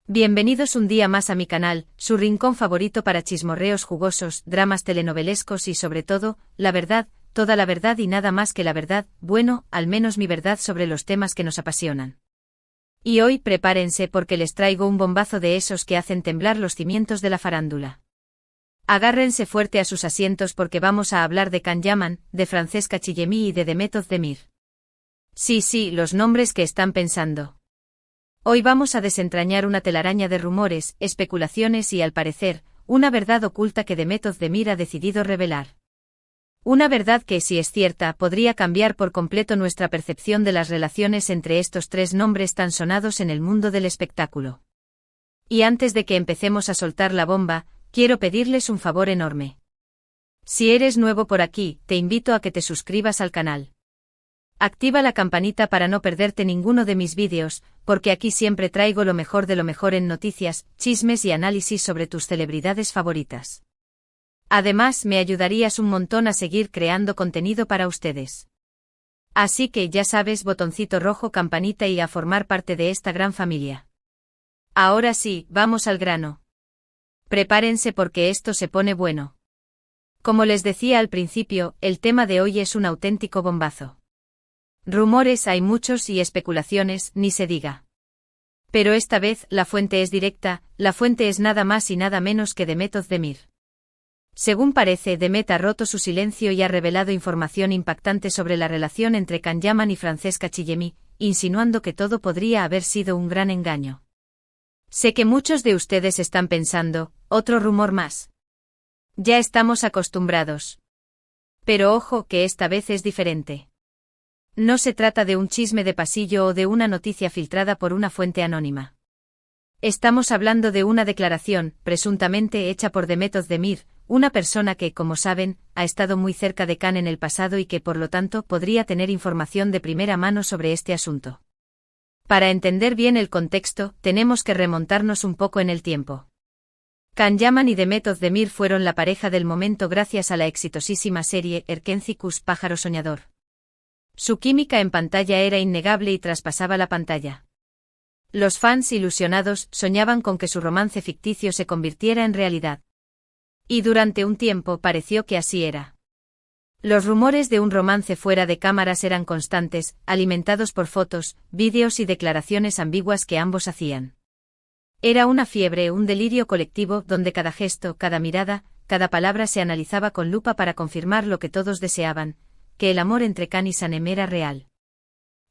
Bienvenidos un día más a mi canal, su rincón favorito para chismorreos jugosos, dramas telenovelescos y sobre todo, la verdad, toda la verdad y nada más que la verdad, bueno, al menos mi verdad sobre los temas que nos apasionan. Y hoy prepárense porque les traigo un bombazo de esos que hacen temblar los cimientos de la farándula. Agárrense fuerte a sus asientos porque vamos a hablar de Can Yaman, de Francesca Chillemi y de Demet Özdemir. Sí, los nombres que están pensando. Hoy vamos a desentrañar una telaraña de rumores, especulaciones y al parecer, una verdad oculta que Demet Özdemir ha decidido revelar. Una verdad que, si es cierta, podría cambiar por completo nuestra percepción de las relaciones entre estos tres nombres tan sonados en el mundo del espectáculo. Y antes de que empecemos a soltar la bomba, quiero pedirles un favor enorme. Si eres nuevo por aquí, te invito a que te suscribas al canal. Activa la campanita para no perderte ninguno de mis vídeos, porque aquí siempre traigo lo mejor de lo mejor en noticias, chismes y análisis sobre tus celebridades favoritas. Además, me ayudarías un montón a seguir creando contenido para ustedes. Así que ya sabes, botoncito rojo, campanita y a formar parte de esta gran familia. Ahora sí, vamos al grano. Prepárense porque esto se pone bueno. Como les decía al principio, el tema de hoy es un auténtico bombazo. Rumores hay muchos y especulaciones, ni se diga. Pero esta vez, la fuente es directa, la fuente es nada más y nada menos que Demet Özdemir. Según parece, Demet ha roto su silencio y ha revelado información impactante sobre la relación entre Can Yaman y Francesca Chillemi, insinuando que todo podría haber sido un gran engaño. Sé que muchos de ustedes están pensando, otro rumor más. Ya estamos acostumbrados. Pero ojo que esta vez es diferente. No se trata de un chisme de pasillo o de una noticia filtrada por una fuente anónima. Estamos hablando de una declaración, presuntamente hecha por Demet Özdemir, una persona que, como saben, ha estado muy cerca de Can en el pasado y que por lo tanto podría tener información de primera mano sobre este asunto. Para entender bien el contexto, tenemos que remontarnos un poco en el tiempo. Can Yaman y Demet Özdemir fueron la pareja del momento gracias a la exitosísima serie Erkenzikuz Pájaro Soñador. Su química en pantalla era innegable y traspasaba la pantalla. Los fans ilusionados soñaban con que su romance ficticio se convirtiera en realidad. Y durante un tiempo pareció que así era. Los rumores de un romance fuera de cámaras eran constantes, alimentados por fotos, vídeos y declaraciones ambiguas que ambos hacían. Era una fiebre, un delirio colectivo donde cada gesto, cada mirada, cada palabra se analizaba con lupa para confirmar lo que todos deseaban, que el amor entre Can y Sanem era real.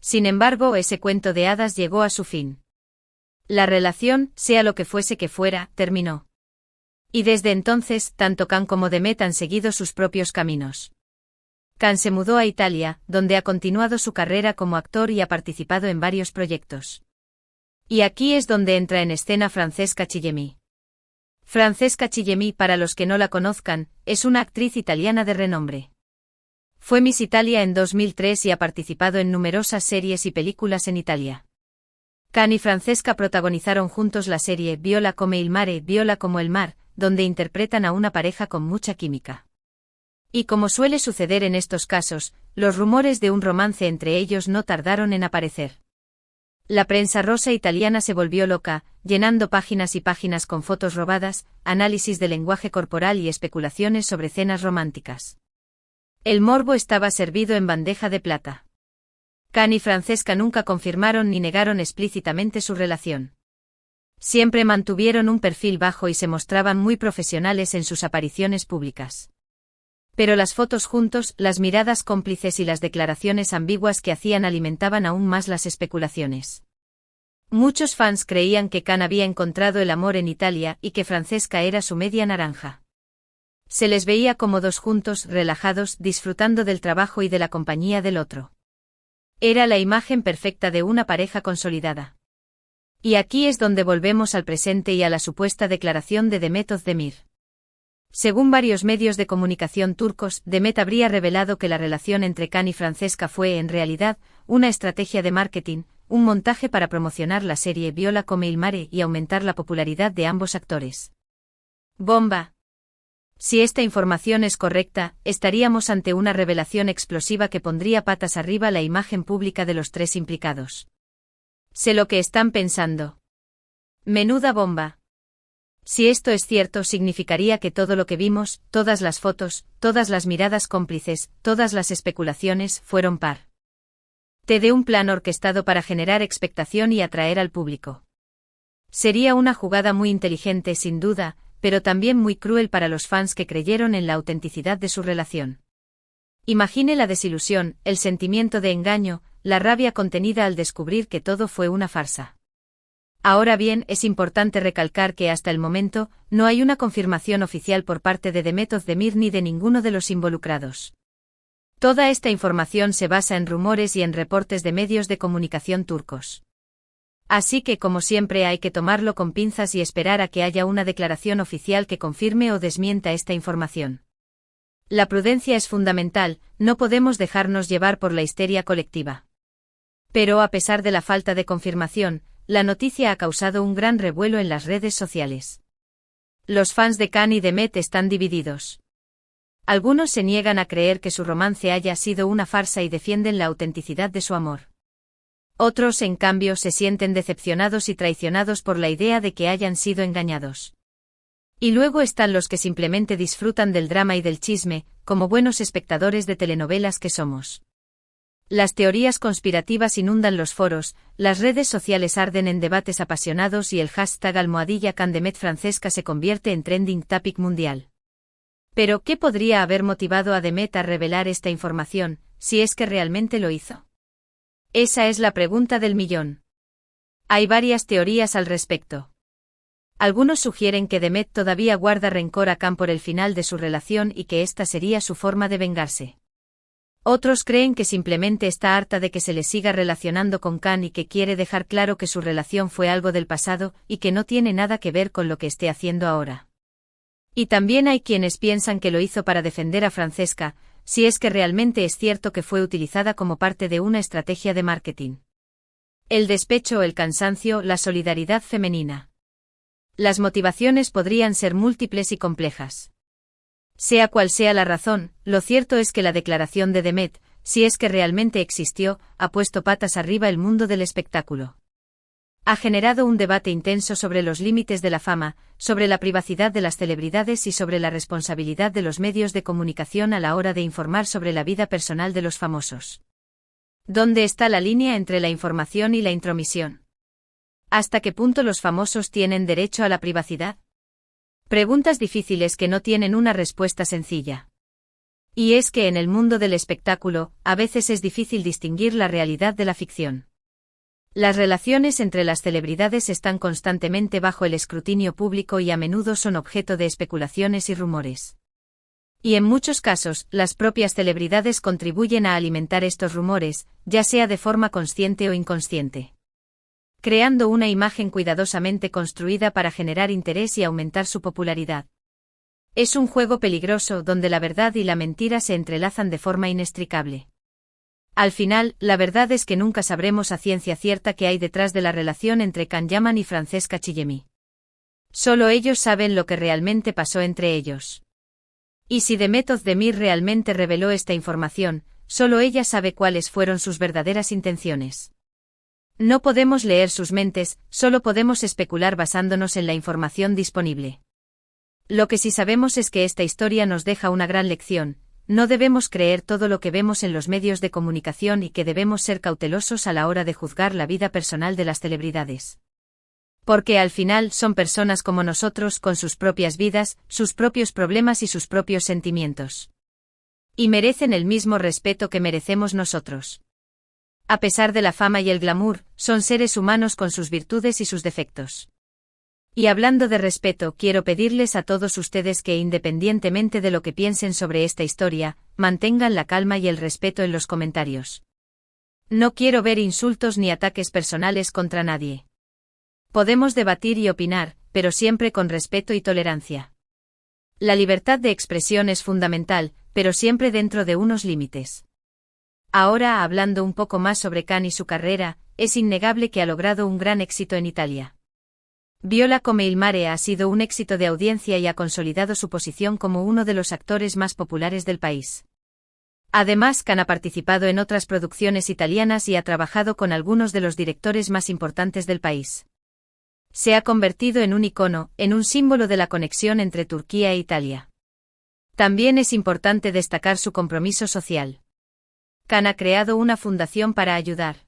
Sin embargo, ese cuento de hadas llegó a su fin. La relación, sea lo que fuese que fuera, terminó. Y desde entonces, tanto Can como Demet han seguido sus propios caminos. Can se mudó a Italia, donde ha continuado su carrera como actor y ha participado en varios proyectos. Y aquí es donde entra en escena Francesca Chillemi. Francesca Chillemi, para los que no la conozcan, es una actriz italiana de renombre. Fue Miss Italia en 2003 y ha participado en numerosas series y películas en Italia. Can y Francesca protagonizaron juntos la serie Viola come il mare, Viola como el mar, donde interpretan a una pareja con mucha química. Y como suele suceder en estos casos, los rumores de un romance entre ellos no tardaron en aparecer. La prensa rosa italiana se volvió loca, llenando páginas y páginas con fotos robadas, análisis de lenguaje corporal y especulaciones sobre cenas románticas. El morbo estaba servido en bandeja de plata. Can y Francesca nunca confirmaron ni negaron explícitamente su relación. Siempre mantuvieron un perfil bajo y se mostraban muy profesionales en sus apariciones públicas. Pero las fotos juntos, las miradas cómplices y las declaraciones ambiguas que hacían alimentaban aún más las especulaciones. Muchos fans creían que Can había encontrado el amor en Italia y que Francesca era su media naranja. Se les veía cómodos juntos, relajados, disfrutando del trabajo y de la compañía del otro. Era la imagen perfecta de una pareja consolidada. Y aquí es donde volvemos al presente y a la supuesta declaración de Demet Özdemir. Según varios medios de comunicación turcos, Demet habría revelado que la relación entre Can y Francesca fue en realidad una estrategia de marketing, un montaje para promocionar la serie Viola come il mare y aumentar la popularidad de ambos actores. ¡Bomba! Si esta información es correcta, estaríamos ante una revelación explosiva que pondría patas arriba la imagen pública de los tres implicados. Sé lo que están pensando. Menuda bomba. Si esto es cierto, significaría que todo lo que vimos, todas las fotos, todas las miradas cómplices, todas las especulaciones, fueron parte de un plan orquestado para generar expectación y atraer al público. Sería una jugada muy inteligente, sin duda, pero también muy cruel para los fans que creyeron en la autenticidad de su relación. Imagine la desilusión, el sentimiento de engaño, la rabia contenida al descubrir que todo fue una farsa. Ahora bien, es importante recalcar que hasta el momento, no hay una confirmación oficial por parte de Demet Özdemir ni de ninguno de los involucrados. Toda esta información se basa en rumores y en reportes de medios de comunicación turcos. Así que, como siempre, hay que tomarlo con pinzas y esperar a que haya una declaración oficial que confirme o desmienta esta información. La prudencia es fundamental, no podemos dejarnos llevar por la histeria colectiva. Pero a pesar de la falta de confirmación, la noticia ha causado un gran revuelo en las redes sociales. Los fans de Can y Demet están divididos. Algunos se niegan a creer que su romance haya sido una farsa y defienden la autenticidad de su amor. Otros, en cambio, se sienten decepcionados y traicionados por la idea de que hayan sido engañados. Y luego están los que simplemente disfrutan del drama y del chisme, como buenos espectadores de telenovelas que somos. Las teorías conspirativas inundan los foros, las redes sociales arden en debates apasionados y el hashtag #CanDemet Francesca se convierte en trending topic mundial. Pero, ¿qué podría haber motivado a Demet a revelar esta información, si es que realmente lo hizo? Esa es la pregunta del millón. Hay varias teorías al respecto. Algunos sugieren que Demet todavía guarda rencor a Can por el final de su relación y que esta sería su forma de vengarse. Otros creen que simplemente está harta de que se le siga relacionando con Can y que quiere dejar claro que su relación fue algo del pasado y que no tiene nada que ver con lo que esté haciendo ahora. Y también hay quienes piensan que lo hizo para defender a Francesca, si es que realmente es cierto que fue utilizada como parte de una estrategia de marketing. El despecho, el cansancio, la solidaridad femenina. Las motivaciones podrían ser múltiples y complejas. Sea cual sea la razón, lo cierto es que la declaración de Demet, si es que realmente existió, ha puesto patas arriba el mundo del espectáculo. Ha generado un debate intenso sobre los límites de la fama, sobre la privacidad de las celebridades y sobre la responsabilidad de los medios de comunicación a la hora de informar sobre la vida personal de los famosos. ¿Dónde está la línea entre la información y la intromisión? ¿Hasta qué punto los famosos tienen derecho a la privacidad? Preguntas difíciles que no tienen una respuesta sencilla. Y es que en el mundo del espectáculo, a veces es difícil distinguir la realidad de la ficción. Las relaciones entre las celebridades están constantemente bajo el escrutinio público y a menudo son objeto de especulaciones y rumores. Y en muchos casos, las propias celebridades contribuyen a alimentar estos rumores, ya sea de forma consciente o inconsciente, creando una imagen cuidadosamente construida para generar interés y aumentar su popularidad. Es un juego peligroso donde la verdad y la mentira se entrelazan de forma inextricable. Al final, la verdad es que nunca sabremos a ciencia cierta qué hay detrás de la relación entre Can Yaman y Francesca Chillemi. Solo ellos saben lo que realmente pasó entre ellos. Y si Demet Özdemir realmente reveló esta información, solo ella sabe cuáles fueron sus verdaderas intenciones. No podemos leer sus mentes, solo podemos especular basándonos en la información disponible. Lo que sí sabemos es que esta historia nos deja una gran lección. No debemos creer todo lo que vemos en los medios de comunicación y que debemos ser cautelosos a la hora de juzgar la vida personal de las celebridades. Porque al final son personas como nosotros con sus propias vidas, sus propios problemas y sus propios sentimientos. Y merecen el mismo respeto que merecemos nosotros. A pesar de la fama y el glamour, son seres humanos con sus virtudes y sus defectos. Y hablando de respeto, quiero pedirles a todos ustedes que independientemente de lo que piensen sobre esta historia, mantengan la calma y el respeto en los comentarios. No quiero ver insultos ni ataques personales contra nadie. Podemos debatir y opinar, pero siempre con respeto y tolerancia. La libertad de expresión es fundamental, pero siempre dentro de unos límites. Ahora, hablando un poco más sobre Can y su carrera, es innegable que ha logrado un gran éxito en Italia. Viola come il mare ha sido un éxito de audiencia y ha consolidado su posición como uno de los actores más populares del país. Además, Can ha participado en otras producciones italianas y ha trabajado con algunos de los directores más importantes del país. Se ha convertido en un icono, en un símbolo de la conexión entre Turquía e Italia. También es importante destacar su compromiso social. Can ha creado una fundación para ayudar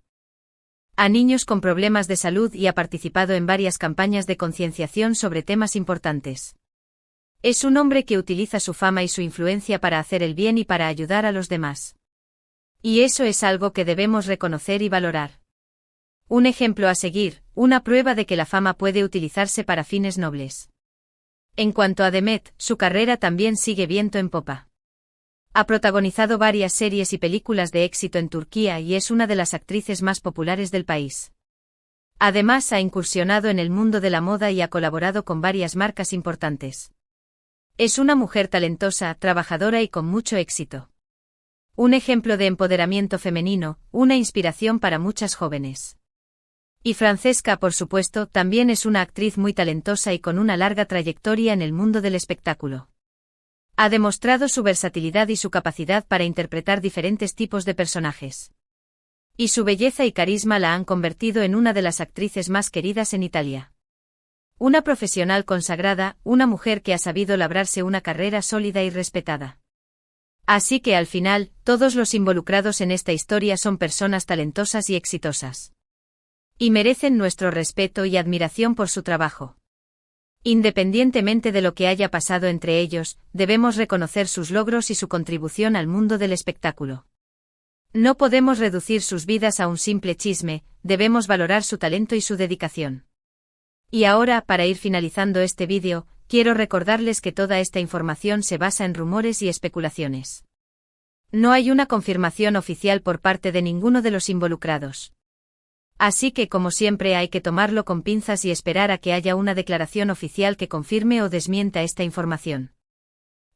a niños con problemas de salud y ha participado en varias campañas de concienciación sobre temas importantes. Es un hombre que utiliza su fama y su influencia para hacer el bien y para ayudar a los demás. Y eso es algo que debemos reconocer y valorar. Un ejemplo a seguir, una prueba de que la fama puede utilizarse para fines nobles. En cuanto a Demet, su carrera también sigue viento en popa. Ha protagonizado varias series y películas de éxito en Turquía y es una de las actrices más populares del país. Además, ha incursionado en el mundo de la moda y ha colaborado con varias marcas importantes. Es una mujer talentosa, trabajadora y con mucho éxito. Un ejemplo de empoderamiento femenino, una inspiración para muchas jóvenes. Y Francesca, por supuesto, también es una actriz muy talentosa y con una larga trayectoria en el mundo del espectáculo. Ha demostrado su versatilidad y su capacidad para interpretar diferentes tipos de personajes. Y su belleza y carisma la han convertido en una de las actrices más queridas en Italia. Una profesional consagrada, una mujer que ha sabido labrarse una carrera sólida y respetada. Así que al final, todos los involucrados en esta historia son personas talentosas y exitosas. Y merecen nuestro respeto y admiración por su trabajo. Independientemente de lo que haya pasado entre ellos, debemos reconocer sus logros y su contribución al mundo del espectáculo. No podemos reducir sus vidas a un simple chisme, debemos valorar su talento y su dedicación. Y ahora, para ir finalizando este vídeo, quiero recordarles que toda esta información se basa en rumores y especulaciones. No hay una confirmación oficial por parte de ninguno de los involucrados. Así que, como siempre, hay que tomarlo con pinzas y esperar a que haya una declaración oficial que confirme o desmienta esta información.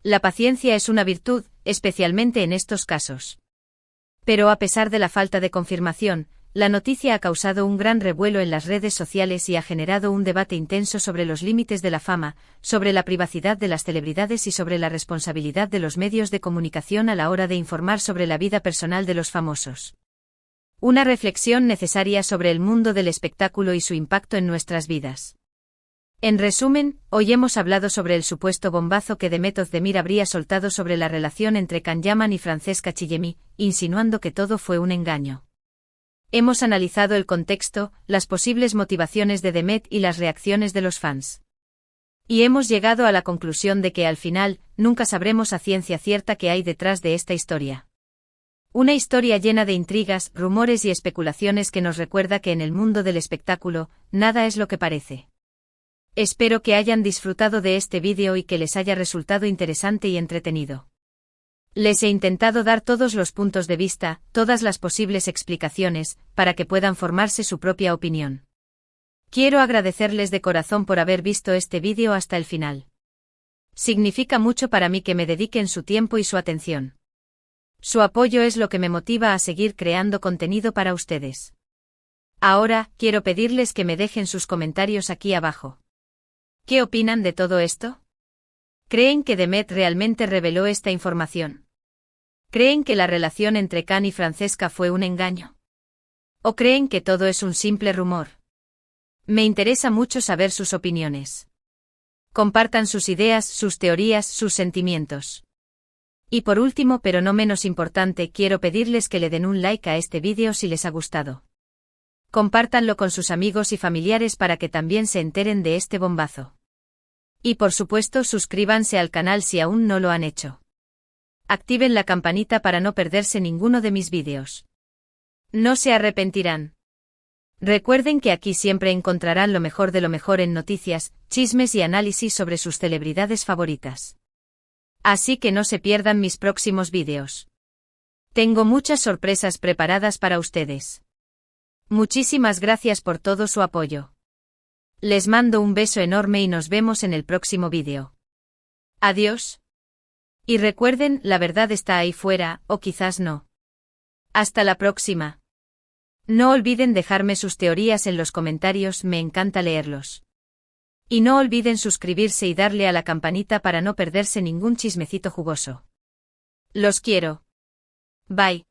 La paciencia es una virtud, especialmente en estos casos. Pero a pesar de la falta de confirmación, la noticia ha causado un gran revuelo en las redes sociales y ha generado un debate intenso sobre los límites de la fama, sobre la privacidad de las celebridades y sobre la responsabilidad de los medios de comunicación a la hora de informar sobre la vida personal de los famosos. Una reflexión necesaria sobre el mundo del espectáculo y su impacto en nuestras vidas. En resumen, hoy hemos hablado sobre el supuesto bombazo que Demet Özdemir habría soltado sobre la relación entre Can Yaman y Francesca Chillemi, insinuando que todo fue un engaño. Hemos analizado el contexto, las posibles motivaciones de Demet y las reacciones de los fans. Y hemos llegado a la conclusión de que al final, nunca sabremos a ciencia cierta qué hay detrás de esta historia. Una historia llena de intrigas, rumores y especulaciones que nos recuerda que en el mundo del espectáculo, nada es lo que parece. Espero que hayan disfrutado de este vídeo y que les haya resultado interesante y entretenido. Les he intentado dar todos los puntos de vista, todas las posibles explicaciones, para que puedan formarse su propia opinión. Quiero agradecerles de corazón por haber visto este vídeo hasta el final. Significa mucho para mí que me dediquen su tiempo y su atención. Su apoyo es lo que me motiva a seguir creando contenido para ustedes. Ahora, quiero pedirles que me dejen sus comentarios aquí abajo. ¿Qué opinan de todo esto? ¿Creen que Demet realmente reveló esta información? ¿Creen que la relación entre Can y Francesca fue un engaño? ¿O creen que todo es un simple rumor? Me interesa mucho saber sus opiniones. Compartan sus ideas, sus teorías, sus sentimientos. Y por último, pero no menos importante, quiero pedirles que le den un like a este vídeo si les ha gustado. Compártanlo con sus amigos y familiares para que también se enteren de este bombazo. Y por supuesto, suscríbanse al canal si aún no lo han hecho. Activen la campanita para no perderse ninguno de mis vídeos. No se arrepentirán. Recuerden que aquí siempre encontrarán lo mejor de lo mejor en noticias, chismes y análisis sobre sus celebridades favoritas. Así que no se pierdan mis próximos vídeos. Tengo muchas sorpresas preparadas para ustedes. Muchísimas gracias por todo su apoyo. Les mando un beso enorme y nos vemos en el próximo vídeo. Adiós. Y recuerden, la verdad está ahí fuera, o quizás no. Hasta la próxima. No olviden dejarme sus teorías en los comentarios, me encanta leerlos. Y no olviden suscribirse y darle a la campanita para no perderse ningún chismecito jugoso. Los quiero. Bye.